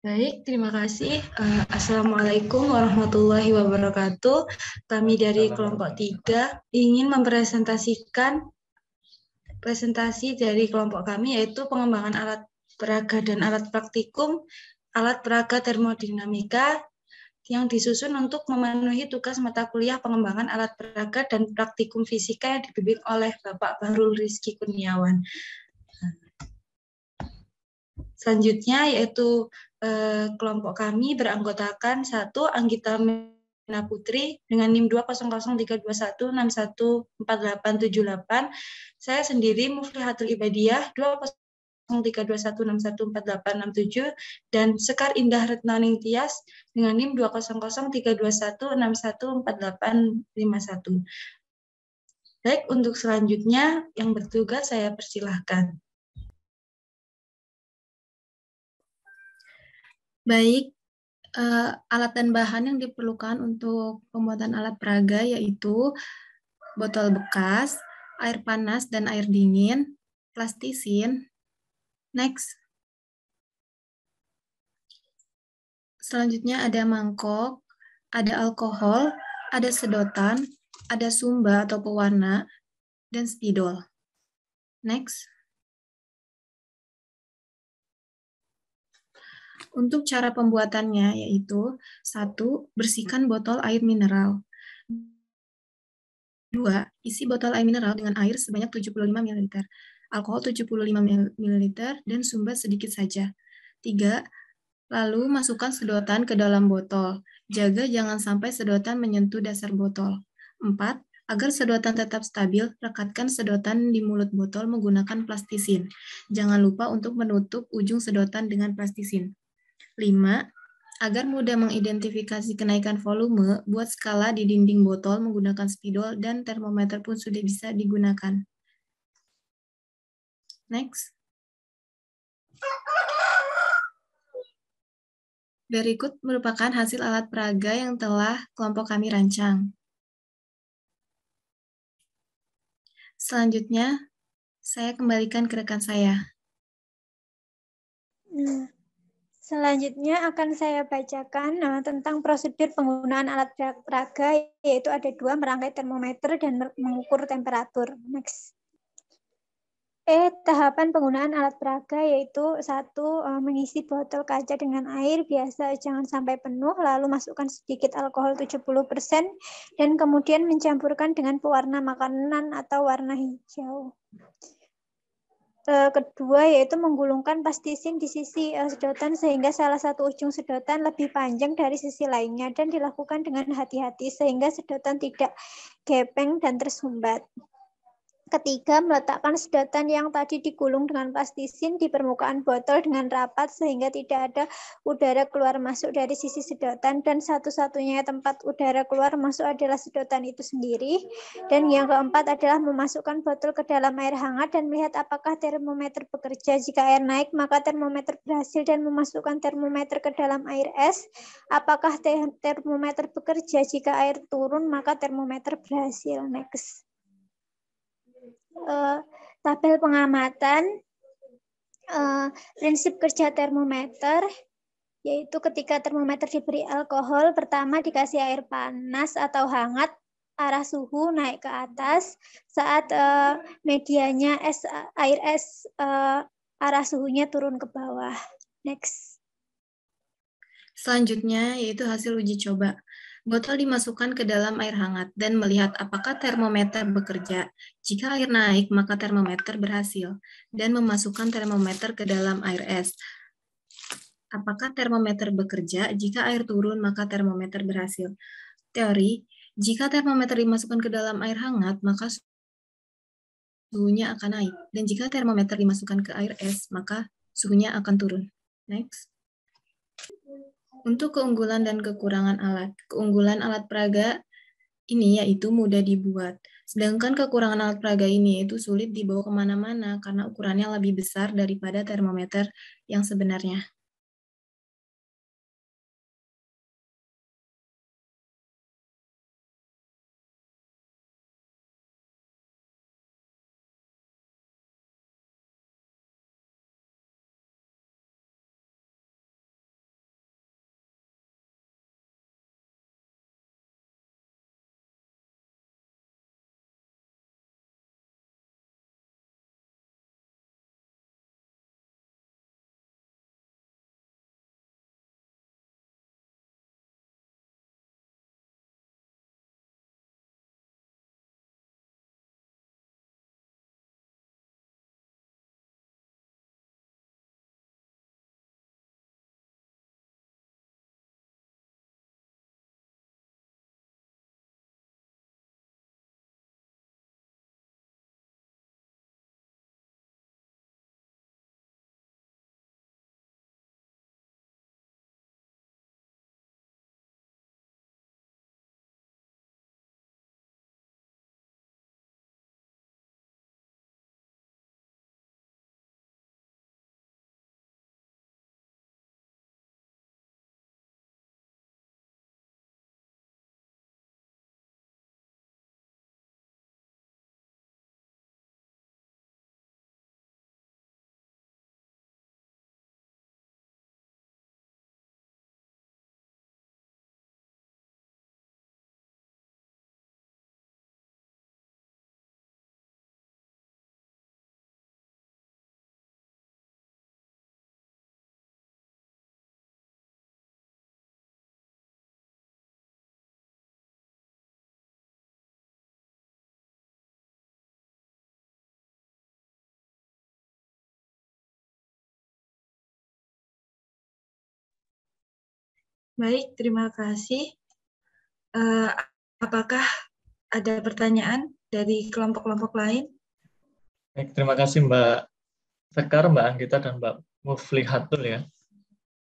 Baik, terima kasih. Assalamualaikum warahmatullahi wabarakatuh. Kami dari kelompok 3 ingin mempresentasikan presentasi dari kelompok kami, yaitu pengembangan alat peraga dan alat praktikum alat peraga termodinamika yang disusun untuk memenuhi tugas mata kuliah pengembangan alat peraga dan praktikum fisika yang dibimbing oleh Bapak Bahrul Rizky Kurniawan. Selanjutnya yaitu kelompok kami beranggotakan 1. Anggita Mena Putri dengan NIM 2003216148878. Saya sendiri Muflihatul Ibadiah 20321614867 dan Sekar Indah Retnaning Tias dengan NIM 2003216148851. Baik, untuk selanjutnya yang bertugas saya persilahkan. Baik, alat dan bahan yang diperlukan untuk pembuatan alat peraga yaitu botol bekas, air panas dan air dingin, plastisin. Next. Selanjutnya ada mangkok, ada alkohol, ada sedotan, ada sumba atau pewarna, dan spidol. Next. Untuk cara pembuatannya yaitu 1. Bersihkan botol air mineral. 2. Isi botol air mineral dengan air sebanyak 75 ml, alkohol 75 ml, dan sumba sedikit saja. 3. Lalu masukkan sedotan ke dalam botol. Jaga jangan sampai sedotan menyentuh dasar botol. 4. Agar sedotan tetap stabil, rekatkan sedotan di mulut botol menggunakan plastisin. Jangan lupa untuk menutup ujung sedotan dengan plastisin. 5. Agar mudah mengidentifikasi kenaikan volume, buat skala di dinding botol menggunakan spidol dan termometer pun sudah bisa digunakan. Next. Berikut merupakan hasil alat peraga yang telah kelompok kami rancang. Selanjutnya, saya kembalikan ke rekan saya. Selanjutnya akan saya bacakan tentang prosedur penggunaan alat peraga, yaitu ada 2, merangkai termometer dan mengukur temperatur. Next. Tahapan penggunaan alat peraga yaitu 1. Mengisi botol kaca dengan air biasa, jangan sampai penuh, lalu masukkan sedikit alkohol 70% dan kemudian mencampurkan dengan pewarna makanan atau warna hijau. Kedua yaitu menggulungkan plastisin di sisi sedotan sehingga salah satu ujung sedotan lebih panjang dari sisi lainnya dan dilakukan dengan hati-hati sehingga sedotan tidak gepeng dan tersumbat. Ketiga, meletakkan sedotan yang tadi digulung dengan plastisin di permukaan botol dengan rapat sehingga tidak ada udara keluar masuk dari sisi sedotan dan satu-satunya tempat udara keluar masuk adalah sedotan itu sendiri. Dan yang keempat adalah memasukkan botol ke dalam air hangat dan melihat apakah termometer bekerja. Jika air naik, maka termometer berhasil dan memasukkan termometer ke dalam air es. Apakah termometer bekerja? Jika air turun, maka termometer berhasil. Next. Tabel pengamatan prinsip kerja termometer yaitu ketika termometer diberi alkohol, pertama dikasih air panas atau hangat, arah suhu naik ke atas. Saat medianya air es arah suhunya turun ke bawah. Next. Selanjutnya yaitu hasil uji coba. Botol dimasukkan ke dalam air hangat dan melihat apakah termometer bekerja. Jika air naik, maka termometer berhasil. Dan memasukkan termometer ke dalam air es. Apakah termometer bekerja? Jika air turun, maka termometer berhasil. Teori, jika termometer dimasukkan ke dalam air hangat, maka suhunya akan naik. Dan jika termometer dimasukkan ke air es, maka suhunya akan turun. Next. Untuk keunggulan dan kekurangan alat. Keunggulan alat peraga ini yaitu mudah dibuat. Sedangkan kekurangan alat peraga ini yaitu sulit dibawa kemana-mana karena ukurannya lebih besar daripada termometer yang sebenarnya. Baik, terima kasih. Apakah ada pertanyaan dari kelompok-kelompok lain? Baik, terima kasih Mbak Sekar, Mbak Anggita, dan Mbak Muflihatul ya.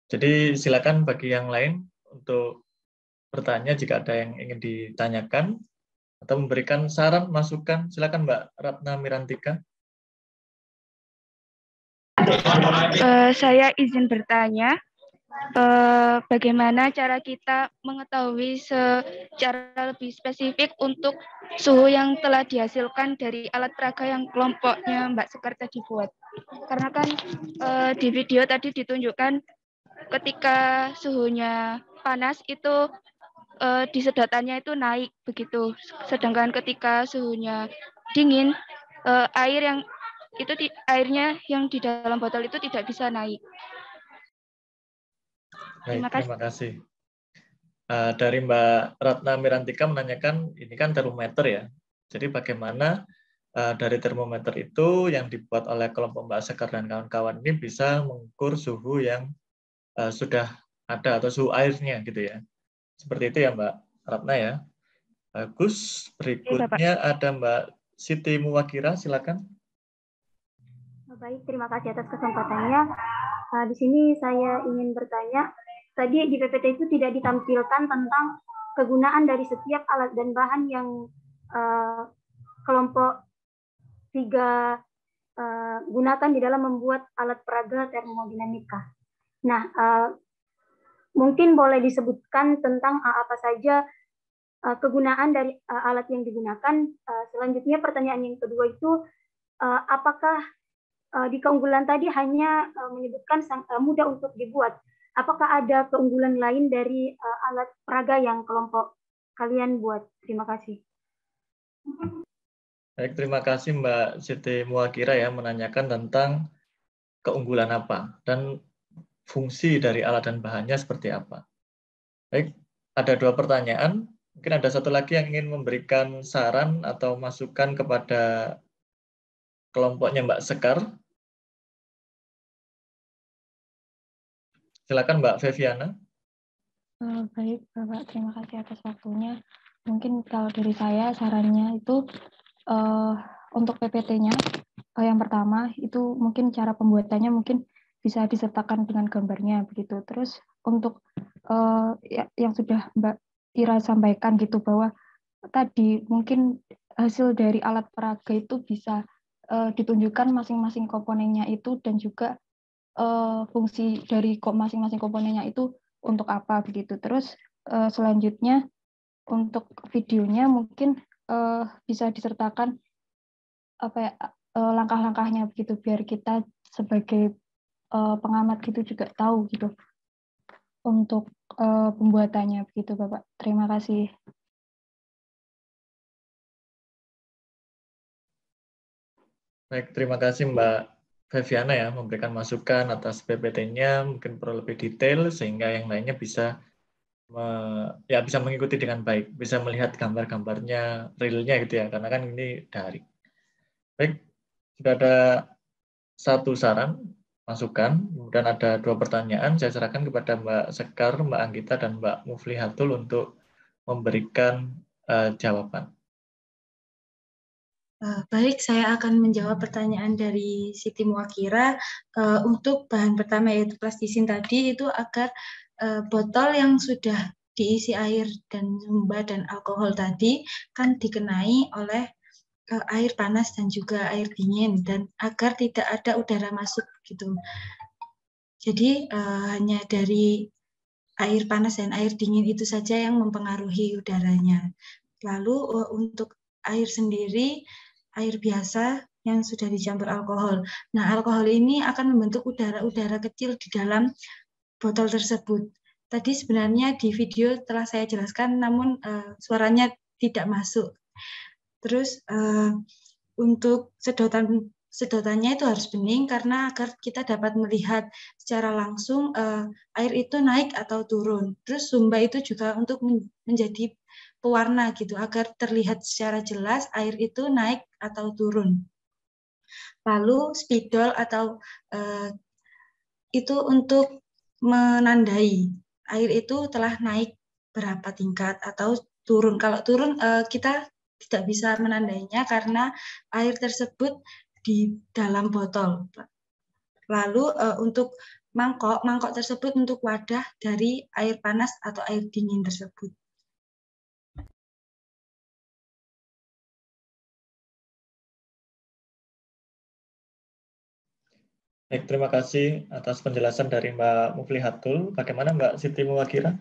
Jadi silakan bagi yang lain untuk bertanya jika ada yang ingin ditanyakan atau memberikan saran, masukan. Silakan Mbak Ratna Mirantika. Saya izin bertanya, bagaimana cara kita mengetahui secara lebih spesifik untuk suhu yang telah dihasilkan dari alat peraga yang kelompoknya Mbak Sekar tadi buat? Karena kan di video tadi ditunjukkan ketika suhunya panas itu di sedotannya itu naik begitu, sedangkan ketika suhunya dingin airnya yang di dalam botol itu tidak bisa naik. Baik, terima kasih. Dari Mbak Ratna Mirantika menanyakan, ini kan termometer ya. Jadi bagaimana dari termometer itu yang dibuat oleh kelompok Mbak Sekar dan kawan-kawan ini bisa mengukur suhu yang sudah ada atau suhu airnya gitu ya. Seperti itu ya Mbak Ratna ya. Bagus. Berikutnya ada Mbak Siti Muwakira, silakan. Baik, terima kasih atas kesempatannya. Di sini saya ingin bertanya, tadi di PPT itu tidak ditampilkan tentang kegunaan dari setiap alat dan bahan yang kelompok 3 gunakan di dalam membuat alat peraga termodinamika. Nah, mungkin boleh disebutkan tentang apa saja kegunaan dari alat yang digunakan. Selanjutnya pertanyaan yang kedua itu, apakah di keunggulan tadi hanya menyebutkan mudah untuk dibuat. Apakah ada keunggulan lain dari alat peraga yang kelompok kalian buat? Terima kasih. Baik, terima kasih Mbak Siti Muwakira ya menanyakan tentang keunggulan apa dan fungsi dari alat dan bahannya seperti apa. Baik, ada 2 pertanyaan. Mungkin ada satu lagi yang ingin memberikan saran atau masukan kepada kelompoknya Mbak Sekar. Silakan Mbak Feviana. Baik, Bapak. Terima kasih atas waktunya. Mungkin kalau dari saya sarannya itu untuk PPT-nya yang pertama itu mungkin cara pembuatannya mungkin bisa disertakan dengan gambarnya begitu. Terus untuk yang sudah Mbak Ira sampaikan gitu bahwa tadi mungkin hasil dari alat peraga itu bisa ditunjukkan masing-masing komponennya itu dan juga fungsi dari masing-masing komponennya itu untuk apa begitu. Terus selanjutnya untuk videonya mungkin bisa disertakan langkah-langkahnya begitu biar kita sebagai pengamat gitu juga tahu gitu untuk pembuatannya begitu Bapak. Terima kasih. Baik, terima kasih Mbak Feviana ya memberikan masukan atas PPT-nya, mungkin perlu lebih detail sehingga yang lainnya bisa bisa mengikuti dengan baik, bisa melihat gambar-gambarnya realnya gitu ya, karena kan ini daring. Baik, sudah ada 1 saran, masukan, kemudian ada 2 pertanyaan, saya serahkan kepada Mbak Sekar, Mbak Anggita, dan Mbak Muflihatul untuk memberikan jawaban. Baik, saya akan menjawab pertanyaan dari Siti Muwakira. Untuk bahan pertama yaitu plastisin tadi itu agar botol yang sudah diisi air dan sumba dan alkohol tadi kan dikenai oleh air panas dan juga air dingin dan agar tidak ada udara masuk gitu. Jadi hanya dari air panas dan air dingin itu saja yang mempengaruhi udaranya. Lalu untuk air sendiri, air biasa yang sudah dicampur alkohol. Nah, alkohol ini akan membentuk udara-udara kecil di dalam botol tersebut. Tadi sebenarnya di video telah saya jelaskan, namun suaranya tidak masuk. Terus untuk sedotannya itu harus bening karena agar kita dapat melihat secara langsung air itu naik atau turun. Terus sumba itu juga untuk menjadi pewarna gitu agar terlihat secara jelas air itu naik atau turun. Lalu spidol atau itu untuk menandai air itu telah naik berapa tingkat atau turun. Kalau turun kita tidak bisa menandainya karena air tersebut di dalam botol. Lalu untuk mangkok tersebut untuk wadah dari air panas atau air dingin tersebut. Baik, terima kasih atas penjelasan dari Mbak Muflihatul. Bagaimana Mbak Siti Muwakira?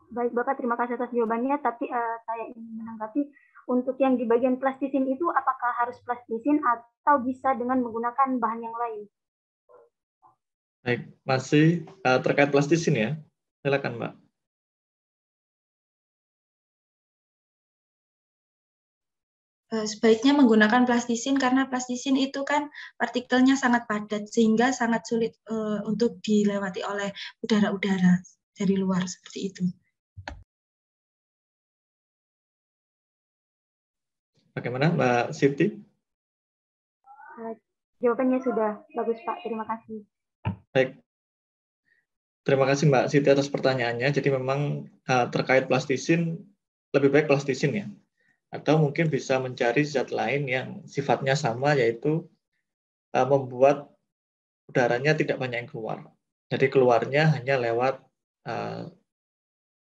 Baik Bapak, terima kasih atas jawabannya, tapi saya ingin menanggapi untuk yang di bagian plastisin itu apakah harus plastisin atau bisa dengan menggunakan bahan yang lain? Baik, masih terkait plastisin ya. Silakan Mbak. Sebaiknya menggunakan plastisin karena plastisin itu kan partikelnya sangat padat sehingga sangat sulit untuk dilewati oleh udara-udara dari luar seperti itu. Bagaimana Mbak Siti? Jawabannya sudah bagus Pak, terima kasih. Baik, terima kasih Mbak Siti atas pertanyaannya. Jadi memang terkait plastisin, lebih baik plastisin ya. Atau mungkin bisa mencari zat lain yang sifatnya sama, yaitu membuat udaranya tidak banyak yang keluar. Jadi keluarnya hanya lewat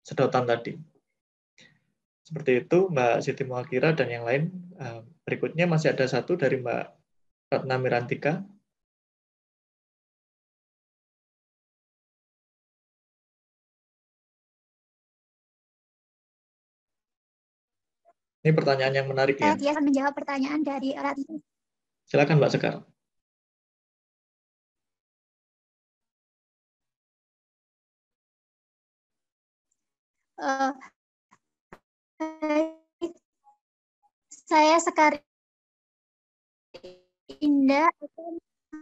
sedotan tadi. Seperti itu Mbak Siti Muwakira, dan yang lain berikutnya masih ada satu dari Mbak Ratna Mirantika. Ini pertanyaan yang menarik ya. Dia akan menjawab pertanyaan dari Ratna. Silakan Mbak Sekar. Saya Sekar Indah itu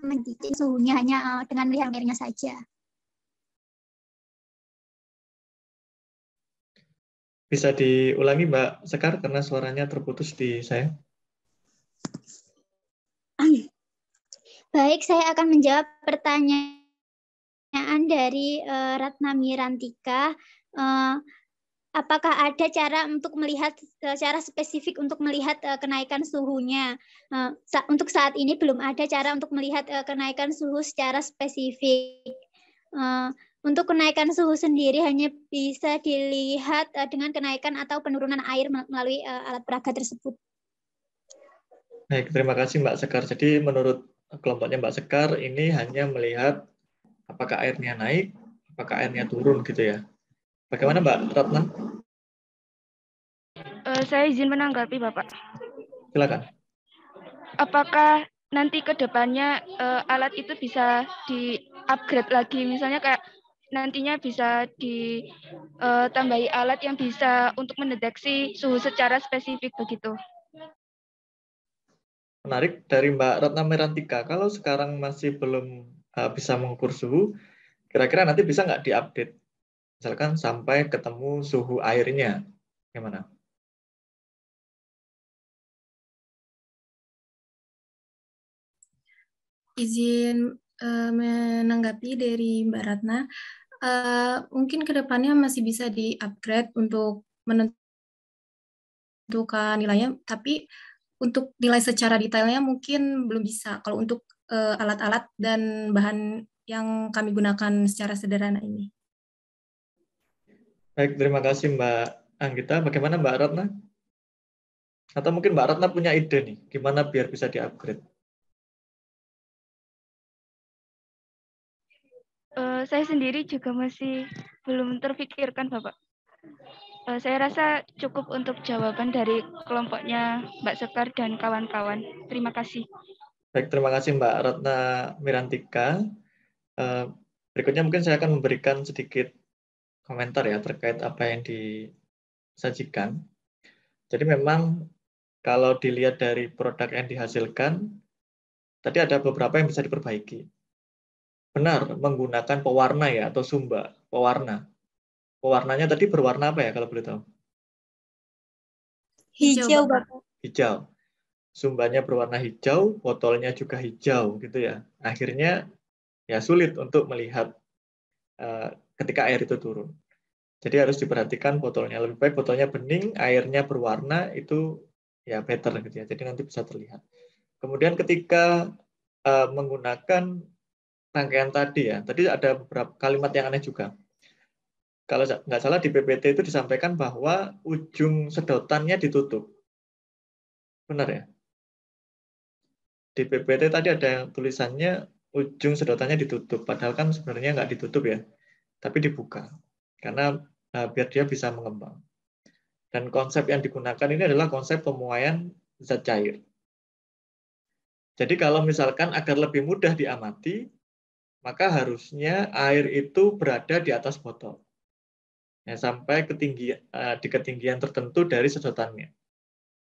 mencicip suhunya hanya dengan melihat airnya saja. Bisa diulangi Mbak Sekar karena suaranya terputus di saya. Baik, saya akan menjawab pertanyaan dari Ratna Mirantika. Apakah ada cara untuk melihat secara spesifik untuk melihat kenaikan suhunya? Untuk saat ini belum ada cara untuk melihat kenaikan suhu secara spesifik. Untuk kenaikan suhu sendiri hanya bisa dilihat dengan kenaikan atau penurunan air melalui alat peraga tersebut. Baik, terima kasih Mbak Sekar. Jadi menurut kelompoknya Mbak Sekar ini hanya melihat apakah airnya naik, apakah airnya turun gitu ya. Bagaimana Mbak Ratna? Saya izin menanggapi Bapak. Silakan. Apakah nanti ke depannya alat itu bisa di-upgrade lagi, misalnya kayak nantinya bisa ditambahi alat yang bisa untuk mendeteksi suhu secara spesifik begitu? Menarik dari Mbak Ratna Mirantika. Kalau sekarang masih belum bisa mengukur suhu, kira-kira nanti bisa nggak diupdate? Misalkan sampai ketemu suhu airnya. Gimana? Izin menanggapi dari Mbak Ratna, mungkin ke depannya masih bisa di-upgrade untuk menentukan nilainya, tapi untuk nilai secara detailnya mungkin belum bisa. Kalau untuk alat-alat dan bahan yang kami gunakan secara sederhana ini. Baik, terima kasih Mbak Anggita. Bagaimana Mbak Ratna? Atau mungkin Mbak Ratna punya ide nih, gimana biar bisa di-upgrade? Saya sendiri juga masih belum terpikirkan, Bapak. Saya rasa cukup untuk jawaban dari kelompoknya Mbak Sekar dan kawan-kawan. Terima kasih. Baik, terima kasih Mbak Ratna Mirantika. Berikutnya mungkin saya akan memberikan sedikit komentar ya terkait apa yang disajikan. Jadi memang kalau dilihat dari produk yang dihasilkan, tadi ada beberapa yang bisa diperbaiki. Benar, menggunakan pewarna ya atau sumba, pewarna. Pewarnanya tadi berwarna apa ya kalau boleh tahu? Hijau, Bapak. Hijau. Sumbanya berwarna hijau, botolnya juga hijau gitu ya. Akhirnya ya sulit untuk melihat ketika air itu turun. Jadi harus diperhatikan botolnya. Lebih baik botolnya bening, airnya berwarna, itu ya better gitu ya. Jadi nanti bisa terlihat. Kemudian ketika menggunakan rangkaian tadi ya, tadi ada beberapa kalimat yang aneh juga. Kalau nggak salah di PPT itu disampaikan bahwa ujung sedotannya ditutup. Benar ya? Di PPT tadi ada yang tulisannya ujung sedotannya ditutup, padahal kan sebenarnya nggak ditutup ya, tapi dibuka. Karena biar dia bisa mengembang. Dan konsep yang digunakan ini adalah konsep pemuaian zat cair. Jadi kalau misalkan agar lebih mudah diamati, maka harusnya air itu berada di atas botol. Ya, sampai di ketinggian tertentu dari sedotannya.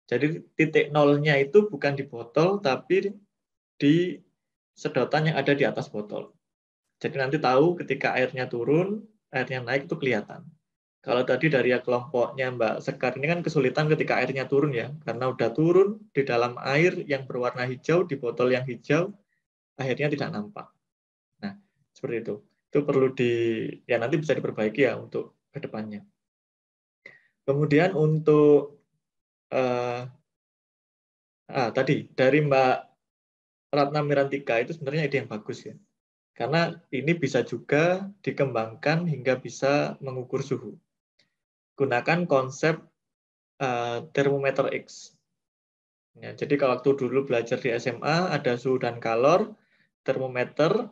Jadi titik nolnya itu bukan di botol, tapi di sedotan yang ada di atas botol. Jadi nanti tahu ketika airnya turun, airnya naik itu kelihatan. Kalau tadi dari kelompoknya Mbak Sekar ini kan kesulitan ketika airnya turun ya, karena udah turun di dalam air yang berwarna hijau, di botol yang hijau, akhirnya tidak nampak. Nah, seperti itu. Itu perlu ya nanti bisa diperbaiki ya untuk ke depannya. Kemudian untuk tadi dari Mbak Ratna Mirantika itu sebenarnya ide yang bagus ya. Karena ini bisa juga dikembangkan hingga bisa mengukur suhu. Gunakan konsep termometer X. Ya, jadi kalau waktu dulu belajar di SMA ada suhu dan kalor, termometer,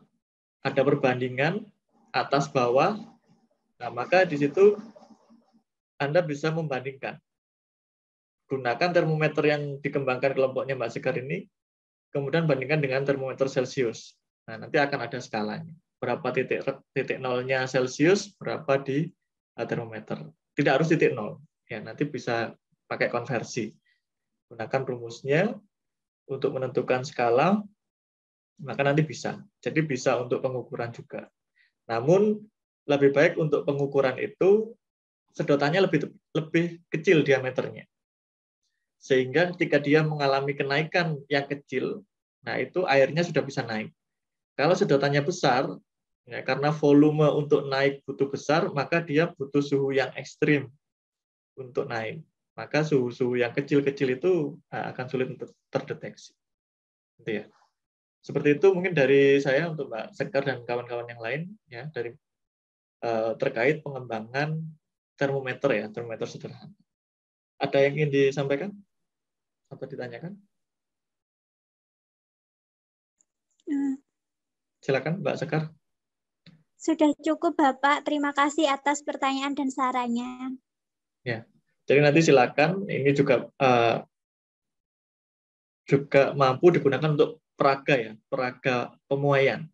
ada perbandingan atas bawah. Nah, maka di situ Anda bisa membandingkan. Gunakan termometer yang dikembangkan kelompoknya Mbak Sekar ini, kemudian bandingkan dengan termometer Celcius. Nah, nanti akan ada skalanya. Berapa titik nolnya Celcius, berapa di termometer. Tidak harus titik nol. Ya, nanti bisa pakai konversi. Gunakan rumusnya untuk menentukan skala, maka nanti bisa. Jadi bisa untuk pengukuran juga. Namun, lebih baik untuk pengukuran itu, sedotannya lebih kecil diameternya. Sehingga ketika dia mengalami kenaikan yang kecil, nah itu airnya sudah bisa naik. Kalau sedotannya besar, ya, karena volume untuk naik butuh besar, maka dia butuh suhu yang ekstrim untuk naik. Maka suhu-suhu yang kecil-kecil itu akan sulit untuk terdeteksi. Gitu ya. Seperti itu mungkin dari saya untuk Mbak Sekar dan kawan-kawan yang lain ya dari terkait pengembangan termometer ya, termometer sederhana. Ada yang ingin disampaikan atau ditanyakan? Silakan Mbak Sekar. Sudah cukup Bapak, terima kasih atas pertanyaan dan sarannya. Ya, jadi nanti silakan ini juga mampu digunakan untuk peraga ya, peraga pemuaian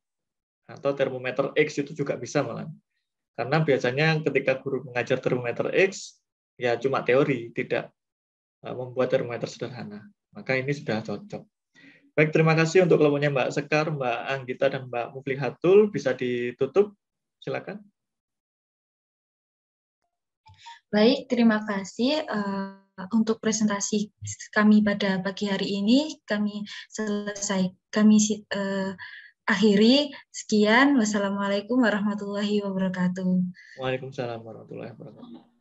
atau termometer X itu juga bisa malah. Karena biasanya ketika guru mengajar termometer X ya cuma teori, tidak membuat termometer sederhana. Maka ini sudah cocok. Baik, terima kasih untuk kelompoknya Mbak Sekar, Mbak Anggita, dan Mbak Muflihatul. Bisa ditutup, silakan. Baik, terima kasih. Untuk presentasi kami pada pagi hari ini, kami akhiri. Sekian. Wassalamualaikum warahmatullahi wabarakatuh. Waalaikumsalam warahmatullahi wabarakatuh.